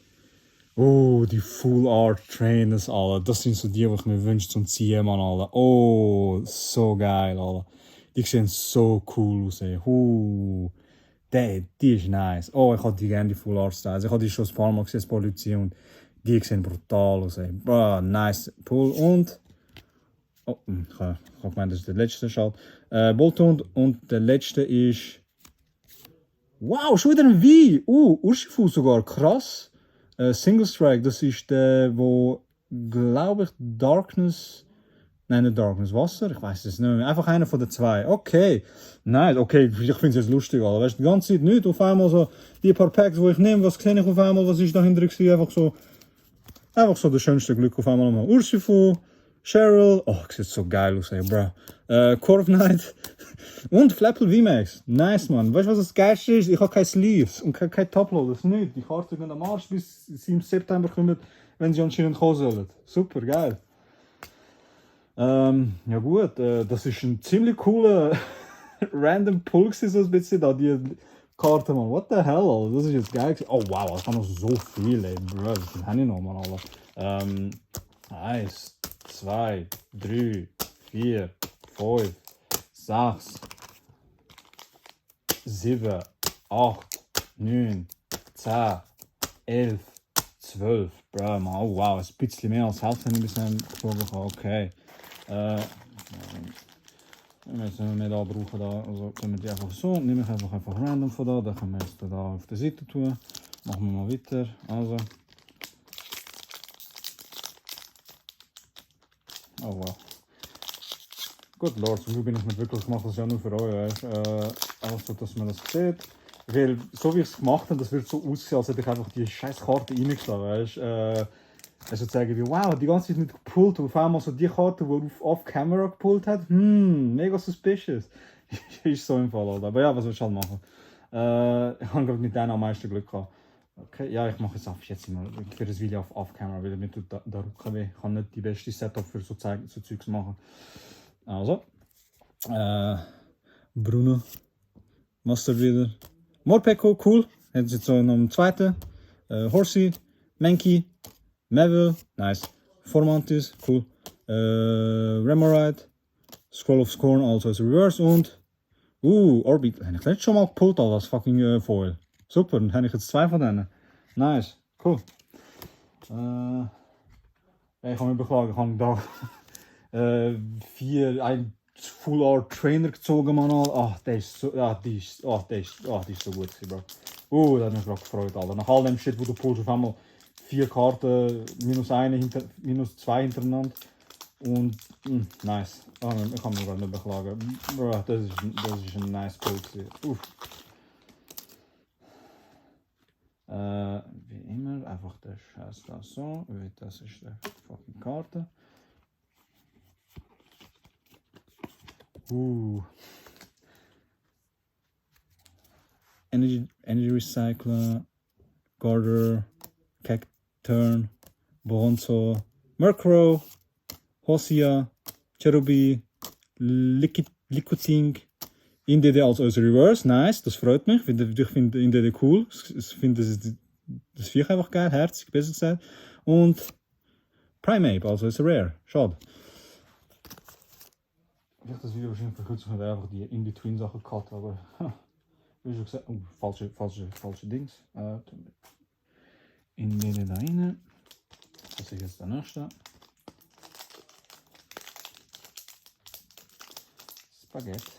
Oh, die Full Art Trainers, alle. Das sind so die ich mir wünsche zum Ziehen, man, alle. Oh, so geil, alle. Die sehen so cool aus, ey. Die ist nice. Oh, ich hatte gerne die Full Art Styles. Ich hatte die schon ein paar Mal gesehen, ein paar Leute und die sehen brutal aus. Nice Pull und. Oh, ich habe gemeint, das ist der letzte Schalt. Bolton und der letzte ist. Wow, schon wieder ein V! Urshifu sogar, krass. Single Strike, das ist der, wo, glaube ich, Darkness Nein, nicht Darkness, Wasser? Ich weiß es nicht mehr. Einfach einer von den zwei. Okay. Nein, okay, ich finde es jetzt lustig, Alter. Weißt du, die ganze Zeit nicht. Auf einmal so, die paar Packs, die ich nehme, was sehe ich auf einmal, was ist dahinter gewesen? Einfach so das schönste Glück auf einmal nochmal. Urshifu, Cheryl, oh, sieht so geil aus, ey, bro. Corv Knight und Flapple VMAX. Nice, man. Weißt du, was das Geilste ist? Ich habe keine Sleeves und keine Toploaders, nicht. Die Karten gehen am Arsch, bis sie im September kommen, wenn sie anscheinend kommen sollen. Super, geil. Ja gut, das ist ein ziemlich cooler random Pull so ein bisschen da, die Karte, man. What the hell, Alter? Das ist jetzt geil. Oh wow, das kann noch so viel, ey, bro. Das habe ich noch mal, Alter. 1, 2, 3, 4, 5, 6, 7, 8, 9, 10, 11, 12. Bro, man. Oh wow, ein bisschen mehr als Hälfte habe ich bisher gezogen. Okay. Jetzt wenn wir da brauchen, da, also können wir die einfach so, nehme ich einfach random von da, dann können wir jetzt da auf der Seite tun. Machen wir mal weiter. Also. Oh wow. Good Lord, zum Glück bin ich nicht wirklich, ich mache das ja nur für euch, weißt einfach so, dass man das sieht. Weil, so wie ich es gemacht habe, das wird so aussehen, als hätte ich einfach die scheiß Karte reingeschlagen, weißt also zeigen wie, wow, die ganze Zeit nicht gepullt und auf einmal so die Karte, die auf Off-Camera gepullt hat, mega suspicious. Ist so im Fall, Alter. Aber ja, was willst du halt machen? Ich habe gerade mit denen am meisten Glück gehabt. Okay, ja, ich mache jetzt jetzt immer für das Video auf Off-Camera, weil mir tut der Rücken weh. Ich kann nicht die beste Setup für so Zeugs machen. Also, Bruno, Master wieder. Morpeko, cool. Jetzt ist so noch einen zweiten. Horsey, Mankey, Meville, nice. Formantis, cool. Remoraid, Scroll of Scorn, also als Reverse und Orbit. Habe ich letztes schon mal gepullt als fucking Foil. Super, dann habe ich jetzt zwei von denen. Nice, cool. Ich kann mich beklagen, ich habe da ein Full Art Trainer gezogen, man. Ach, der ist so, ja, die ist so gut, Bro. Da hat mich gerade gefreut, Alter. Nach all dem Shit, wo du pullst, auf einmal 4 Karten, minus 2 hintereinander. Und nice. Ich kann mich gar nicht beklagen. Bro, das ist ein nice Pull. Wie immer, einfach der Scheiß da so. Das ist die fucking Karte. Energy Recycler, Garder, Cacturn, Bonzo, Murkrow, Hosea, Cherubi, Liquiting, InDD als Reverse, nice, das freut mich. Ich finde InDD cool. Ich finde das Viech einfach geil, herzig, besser gesagt. Und Primeape, also als Rare, schade. Ich habe das Video wahrscheinlich verkürzt und einfach die In-Between-Sachen gehabt, aber wie schon gesagt, falsche Dings. InDD da rein. Das ist jetzt der nächste. Spaghetti.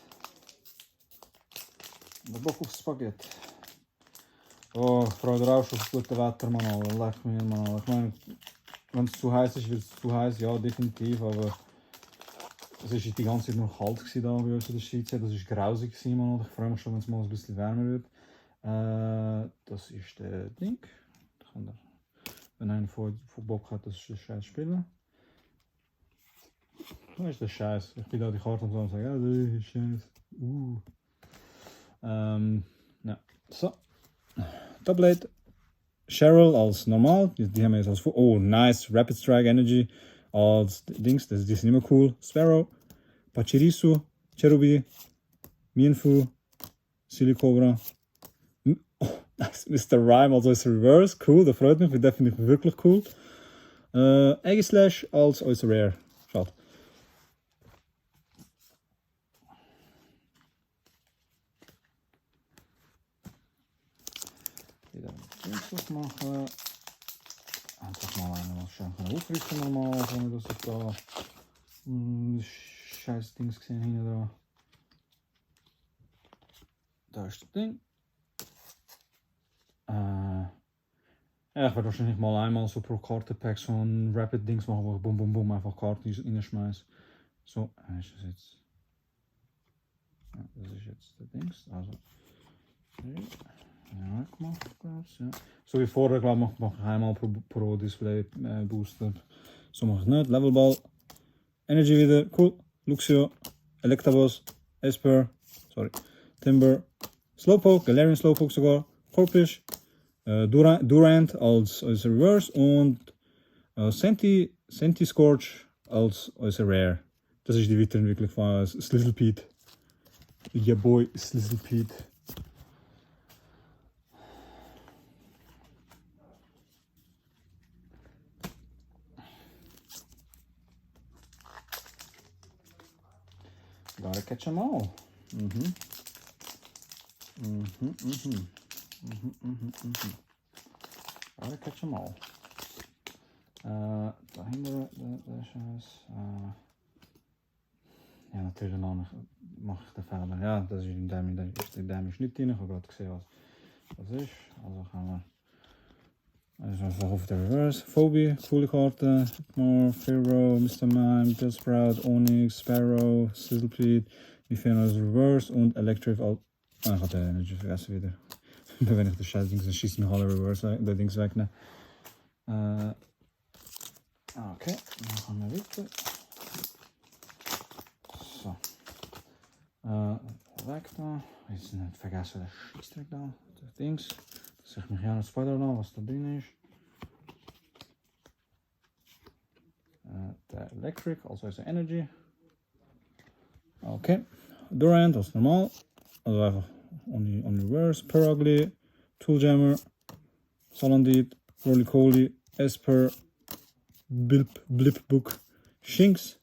Der Bock auf Spaghetti. Oh, ich freue mich auch schon auf das gute Wetter, man. Leck mir, man. Ich meine, wenn es zu heiß ist, wird es zu heiß, ja, definitiv, aber es war die ganze Zeit noch kalt da bei uns in der Schweiz. Das war grausig, man. Ich freue mich schon, wenn es mal ein bisschen wärmer wird. Das ist der Ding. Wenn einer von Bock hat, das ist der Scheiß spielen. Das ist der Scheiß. Ich bin da die Karte und so und sage, ja, das ist Scheiß. Ja, so. Tablet. Cheryl als normal. Die haben wir jetzt als oh, nice. Rapid Strike Energy als Dings. Die sind immer cool. Sparrow. Pachirisu. Cherubi. Mienfu. Silicobra. Oh, nice. Mr. Rhyme also als Reverse. Cool, das freut mich. Das finde ich wirklich cool. Aegislash als Rare. Schade. Dienstag machen. Einfach mal eine schön aufrichten normal, ohne dass ich da scheiß Dings gesehen hinten da. Da ist das Ding. Ja, ich werde wahrscheinlich mal einmal so pro Kartenpack so ein Rapid Dings machen, wo ich bum bum bum einfach Karten reinschmeiße. So, ist das jetzt. Ja, das ist jetzt der Dings. Also. Ja, gemacht, ja. So wie vorher, glaube ich, mache ich einmal pro Display Booster. So mache ich es nicht. Levelball. Energy wieder, cool. Luxio, Electabuzz, Esper, sorry, Timber, Slowpoke, Galarian Slowpoke sogar, Corphish, Durant als Reverse und Senti Scorch als Rare. Das ist die Weiterentwicklung von Slizzlepede. Yeah boy, Slizzlepede. Gotta catch them all. Gotta catch them all. Dahinter, der Scheiß. Ja, natürlich noch mache ich den Fehler. Ja, das ist in dem nicht drin. Ich habe gerade gesehen, was das ist. Also gaan wir. Also einfach auf der Reverse. Phobie, coole Karte. More, Pharaoh, Mr. Mime, Billsprout, Onyx, Sparrow, Sizzlepede, Mifano als Reverse und Electric. Ah, ich habe den Energy vergessen wieder. Wenn ich das scheiß Dings, dann schießt mich alle Reverse der Dings weg. Ne? Okay, dann gaan wir weiter. So. Weg da. Jetzt nicht vergessen, der Schießdreck da. Das Dings. Das ich mich gerne Spoiler da, was da drin ist. Der Electric, also ist Energy. Okay. Durant, das ist normal. Also einfach on reverse. Perugly, Tooljammer, Salandit, Roly-Coly, Esper, Blipbook, Shinx,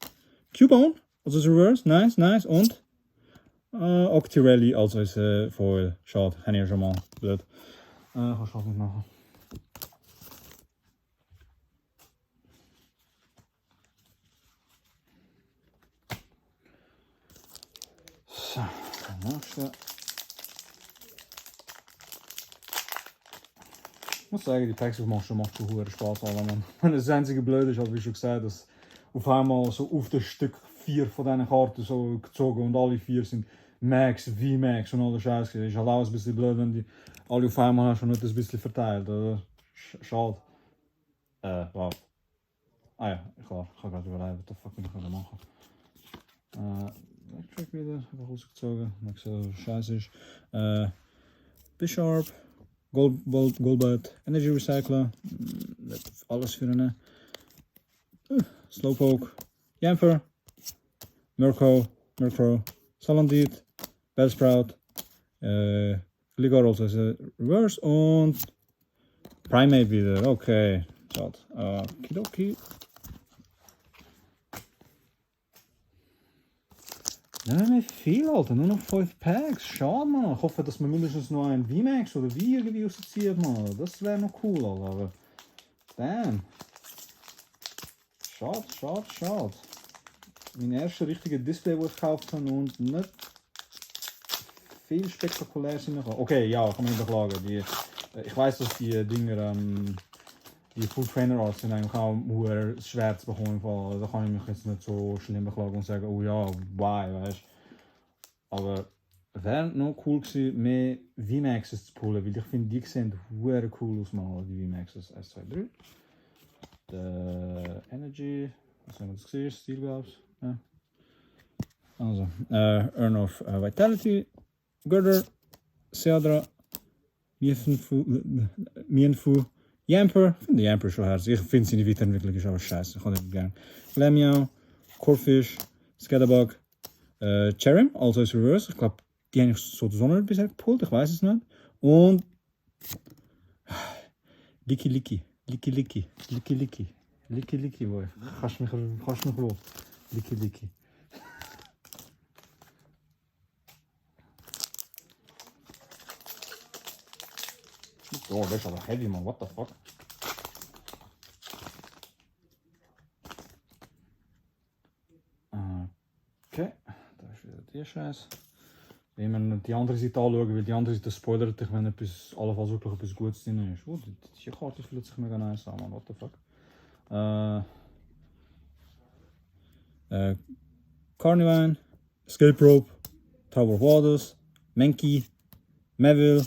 Cubone, also ist reverse, nice. Und Octirelli, also ist Foil. Schade, habe ich ja schon mal. Blöd. Kannst du nicht machen. So, der nächste. Ich muss sagen, die Packs macht schon hohen Spaß. Das einzige Blöde ist, wie schon gesagt, dass auf einmal so auf das Stück 4 von diesen Karten so gezogen und alle 4 sind Max, V-Max und all der Scheiß. Das ist halt auch ein bisschen blöd, wenn die alle auf einmal hast und nicht ein bisschen verteilt. Schade. Wow. Ah ja, ich ga gerade überlegen, was fuck ich noch machen. Electric wieder, einfach rausgezogen. Mal gesehen, was scheiße ist. Bisharp, Golbat, Energy Recycler. Alles für eine. Slowpoke, Yamper, Murkrow, Salandit, Bellsprout, Gligar also ist Reverse und Primate wieder, okay. Schade. Okidoki. Nein, nicht viel, Alter. Nur noch 5 Packs. Schade, man. Ich hoffe, dass man mindestens noch einen VMAX oder V irgendwie rauszieht, man. Das wäre noch cool, Alter. Aber damn. Schade. Mein erster richtiger Display, den ich gekauft habe und nicht viel spektakulär sind. Okay, ja, kann man nicht beklagen. Ich weiß, dass die Dinger, die Full Trainer Arts sind eigentlich auch nur schwer zu bekommen. Da kann ich mich jetzt nicht so schlimm beklagen und sagen, oh ja, why, weißt du. Aber wäre noch cool gewesen, mehr VMAXs zu pullen, weil ich finde, die sehen sehr cool aus, mal, die VMAXs 1, 2, 3. Der Energy, was haben wir das gesehen? Steel, glaube ich. Ja. Also, Urn of Vitality, Girder, Seadra, Mienfu, Yamper, ich finde Yamper schon herzlich. Ich finde seine Weiterentwicklung ist aber scheiße. Ich kann nicht gerne. Glameow, Corphish, Scatterbug, Cherim, also ist Reverse. Ich glaube, die habe ich so der Sonne bisher gepult, ich weiß es nicht. Und Licky, boy. Kannst mich los. Licky. Oh, das ist aber heavy, man. What the fuck? Okay, da ist wieder die Scheiße. Wenn man die andere Seite anschauen, weil die andere Seite spoilert dich, wenn allenfalls wirklich etwas Gutes drin ist. Oh, die Karte fühlt sich mega nice an, man. What the fuck? Carnivine, Escape Rope, Tower of Waters, Mankey, Meville,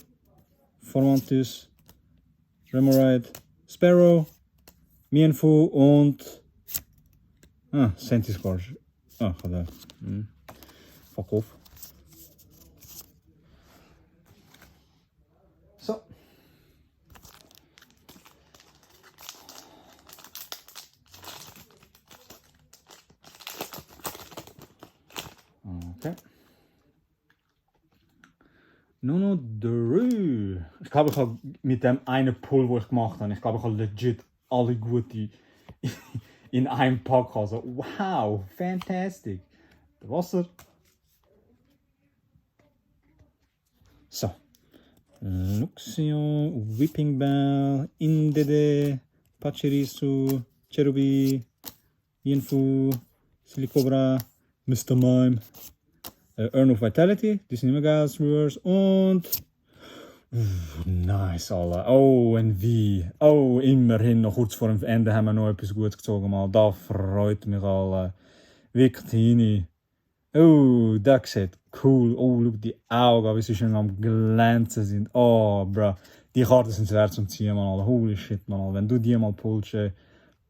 Formantis, Remoraid, Sparrow, Mienfoo und Centiskorch. Gaat fuck off. So. Okay. Nuno Drew. Ich glaube, ich habe mit dem einen Pull, den ich gemacht habe, ich glaube, ich habe legit alle gute in einem Pack. Also, wow, fantastic. Der Wasser. So. Luxio, Whipping Bell, Indede, Pachirisu, Cherubi, Mienfoo, Silicobra, Mr. Mime, Urn of Vitality, die sind immer geil als Reverse und nice alle. Oh, und wie. Oh, immerhin noch kurz vor dem Ende haben wir noch etwas Gutes gezogen. Mal. Da freut mich alle. Victini. Oh, das sieht cool. Oh, schau die Augen, wie sie schon am glänzen sind. Oh, bro. Die Karten sind wert zum Ziehen, man. Holy shit, man. Wenn du die mal pulst,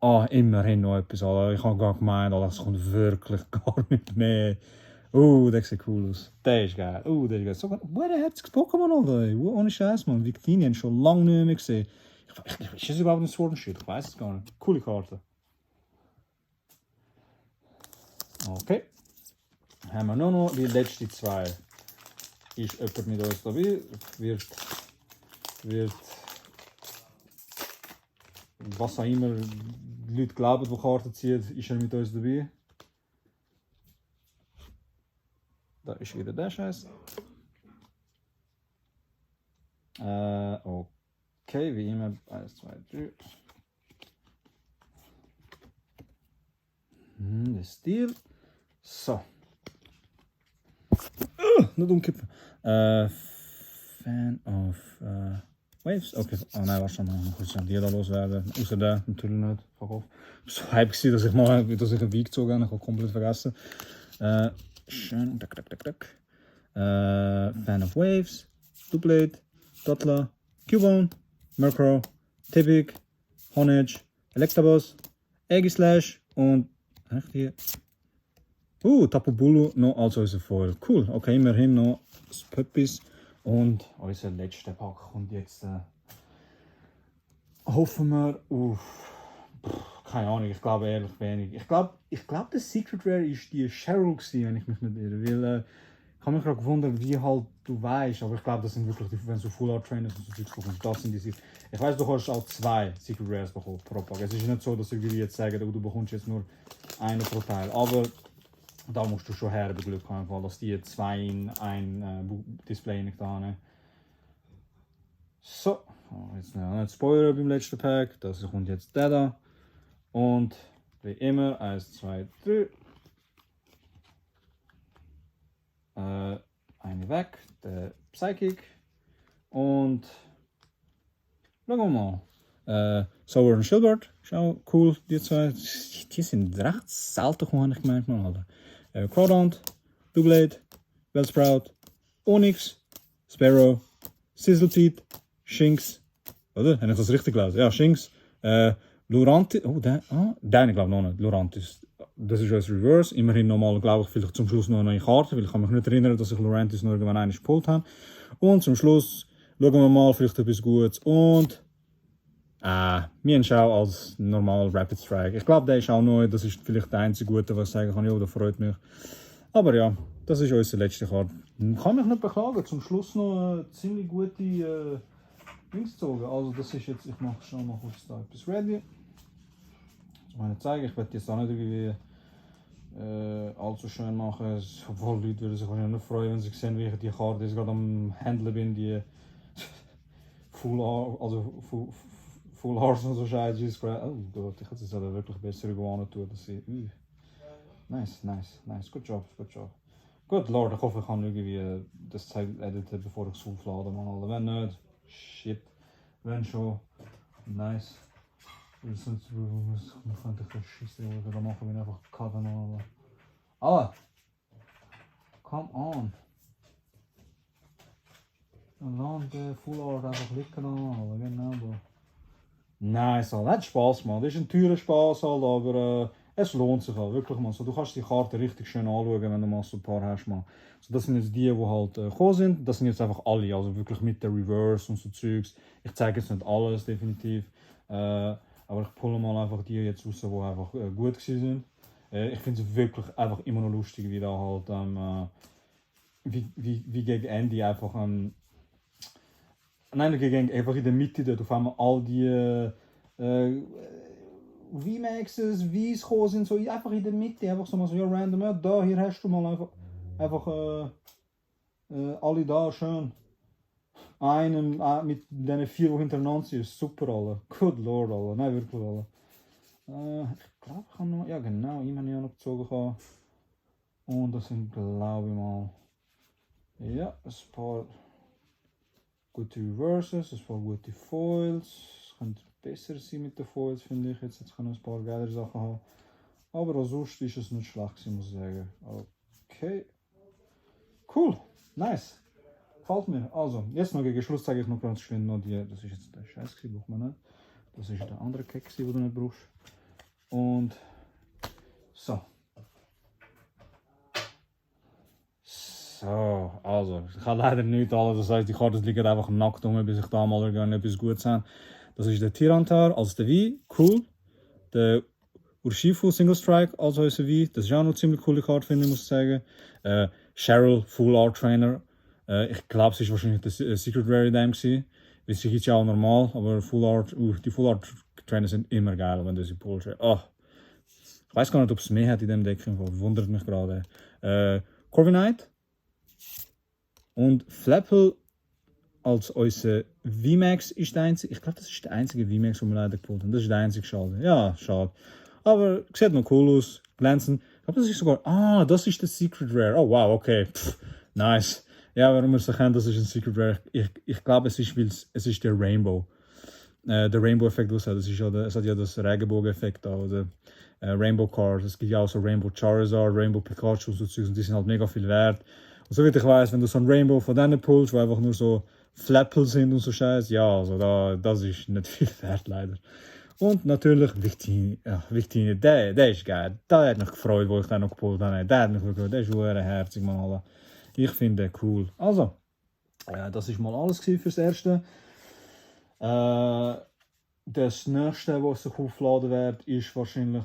immerhin noch etwas. Alter. Ich habe gar gemeint, das kommt wirklich gar nicht mehr. Das sieht cool aus. Der ist geil. Der ist geil. Sogar, der hat das Pokémon, Alter. Ohne Scheiß, man. Victini haben schon lange nicht mehr gesehen. Ist das überhaupt ein Sword and Shield? Ich weiß es gar nicht. Coole Karte. Okay. Haben wir nur noch die letzten zwei. Ist jemand mit uns dabei? Wird was auch immer die Leute glauben, die Karten ziehen, ist er mit uns dabei? Da ist wieder der Scheiß. Okay, wie immer. 1, 2, 3. Der Stil. So. Nicht umkippen. Fan of Waves. Okay. Oh nein, was noch kurz an die da loswerden. Außer der natürlich nicht. Fuck off. Ich war so hype gewesen, dass ich einen Weg gezogen habe. Ich habe komplett vergessen. Schön. Fan of Waves. Doublade. Dottler. Cubone. Murkrow. Tipik. Honedge. Electabuzz. Aegislash. Und echt hier. Tapu Bulu noch als unser Foil. Cool, okay, immerhin noch das Puppies. Und unser letzter Pack kommt jetzt. Hoffen wir auf. Keine Ahnung, ich glaube ehrlich wenig. Ich glaube, der Secret Rare ist die Cheryl gewesen, wenn ich mich nicht irre. Weil, ich habe mich gerade gewundert, wie halt du weißt, aber ich glaube, das sind wirklich die, wenn du Full Art Trainers und so Zeugs bekommst, das sind die. Ich weiß, du kannst auch 2 Secret Rares bekommen pro Pack. Es ist nicht so, dass ich jetzt sage, du bekommst jetzt nur einen pro Teil. Aber da musst du schon her Glück haben, dass die 2 in ein Display nicht haben. So, jetzt nicht Spoiler beim letzten Pack, das kommt jetzt der da. Und wie immer, 1, 2, 3. Eine weg, der Psychic. Und schauen wir mal. Sour und Shilbert, schau, cool, die zwei. Die sind recht selten, habe ich gemeint, man, Alter. Crawdaunt, Doublade, Bellsprout, Onyx, Sparrow, Sizzleteeth, Shinx, oder? Habe ich das richtig gelesen? Ja, Shinx, Lurantis, der ich glaube noch nicht, Lurantis. Das ist als Reverse, immerhin nochmal, glaube ich, vielleicht zum Schluss noch eine Karte, weil ich kann mich nicht erinnern, dass ich Lurantis noch irgendwann einmal gepult habe. Und zum Schluss schauen wir mal, vielleicht etwas Gutes und Mienschau als normal Rapid Strike. Ich glaube, der ist auch neu. Das ist vielleicht der einzige Gute, was ich sagen kann. Ja, das freut mich. Aber ja, das ist unsere letzte Karte. Ich kann mich nicht beklagen. Zum Schluss noch eine ziemlich gute Dings gezogen. Also das ist jetzt, ich mache schon mal kurz da etwas ready. Das muss ich zeigen. Ich werde jetzt auch nicht irgendwie allzu schön machen. Obwohl Leute würden sich wahrscheinlich nicht freuen, wenn sie sehen, wie ich die Karte jetzt gerade am Handeln bin. Die Full Horse und so Scheiße. Oh Gott, ich hätte es also wirklich besser gewonnen tun, dass sie. Nice. Good job. Gut, Lord, ich hoffe, ich kann irgendwie das Teil editen, bevor ich es auflade, man. Wenn nicht, shit. Wenn schon, nice. Sonst könnte ich das schießen, was ich da machen, wenn ich einfach cutten, man. Aber, come on. Lass den Full Art einfach liegen an, genau da. Nice, halt. Hat Spaß gemacht. Das ist ein teurer Spaß, halt, aber es lohnt sich halt, wirklich mal. So, du kannst die Karte richtig schön anschauen, wenn du mal so ein paar hast. Mal. So, das sind jetzt die halt gekommen sind. Das sind jetzt einfach alle, also wirklich mit der Reverse und so Zeugs. Ich zeige jetzt nicht alles, definitiv. Aber ich pulle mal einfach die jetzt raus, die einfach gut sind. Ich finde es wirklich einfach immer noch lustig, wie da halt wie gegen Andy einfach nein, gegen einfach in der Mitte dort auf einmal all die V-Maxes, V's gekommen sind, so einfach in der Mitte, einfach so mal so, ja random, ja da, hier hast du mal einfach alle da, schön. Einen mit diesen 4, die hintereinander sind, super alle. Good Lord alle, nein wirklich alle. Ich glaube ich habe noch, ja genau, ich habe ja noch gezogen. Und das sind glaube ich mal, ja, ein paar gute Reverses, ein paar gute Foils. Es könnte besser sein mit den Foils, finde ich. Jetzt kann ich ein paar geile Sachen haben. Aber auch sonst ist es nicht schlecht, muss ich sagen. Okay. Cool. Nice. Gefällt mir. Also, jetzt noch gegen Schluss zeige ich noch ganz schön noch die. Das ist jetzt der Scheiß, braucht man nicht. Das ist der andere Keks, den du nicht brauchst. Und so. So, also, ich habe leider nicht alles, das heißt, die Karten liegen einfach nackt rum, bis ich da mal etwas Gutes habe. Das ist der Tirantar als der V, cool. Der Urshifu Single Strike als unser V, das ist auch noch eine ziemlich coole Karte, finde ich, muss ich sagen. Cheryl Full Art Trainer, ich glaube, es war wahrscheinlich der Secret Rare Dame gewesen. Das ist ja auch normal, aber Full Art, die Full Art Trainer sind immer geil, wenn das in Pool oh. Ich weiß gar nicht, ob es mehr hat in dem Deck, wundert mich gerade. Corviknight. Und Flapple als unser VMAX ist der einzige. Ich glaube, das ist der einzige VMAX, den wir leider geholt haben. Das ist der einzige Schade. Ja, schade. Aber sieht noch cool aus. Glänzend. Ich glaube, das ist sogar. Ah, das ist der Secret Rare. Oh wow, okay. Pff, nice. Ja, warum wir es erkennen, das ist ein Secret Rare. Ich glaube, es ist der Rainbow. Der Rainbow-Effekt, was das ist ja es hat ja das Regenbogen-Effekt da, oder Rainbow Cards. Es gibt ja auch so Rainbow Charizard, Rainbow Pikachu und so Zeugs, und die sind halt mega viel wert. Und so wie ich weiß, wenn du so ein Rainbow von denen pullst, wo einfach nur so Flapple sind und so Scheiß, ja, also das ist nicht viel wert leider. Und natürlich Victini, der ist geil. Der hat mich gefreut, wo ich den noch gepullt habe. Der hat mich wirklich, der ist herzig, man, alle. Ich finde den cool. Also, das ist mal alles fürs Erste. Das nächste, was sich aufladen wird, ist wahrscheinlich.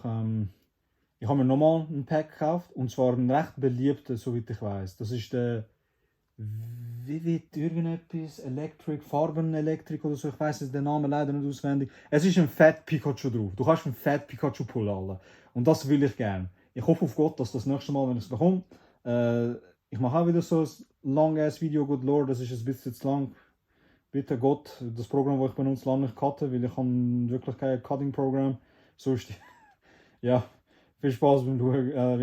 Ich habe mir nochmal einen Pack gekauft, und zwar einen recht beliebten, soweit ich weiß. Das ist der Vivid irgendetwas, Farben Electric oder so. Ich weiß den Namen leider nicht auswendig. Es ist ein Fat Pikachu drauf. Du kannst einen Fat Pikachu pullen. Und das will ich gerne. Ich hoffe auf Gott, dass das nächste Mal, wenn ich es bekomme, ich mache auch wieder so ein long-ass Video, good Lord, das ist ein bisschen zu lang. Bitte Gott, das Programm, das ich benutze, lange nicht cutten, weil ich habe wirklich kein Cutting-Programm. Sonst, ja, viel Spaß beim Schauen. Ja.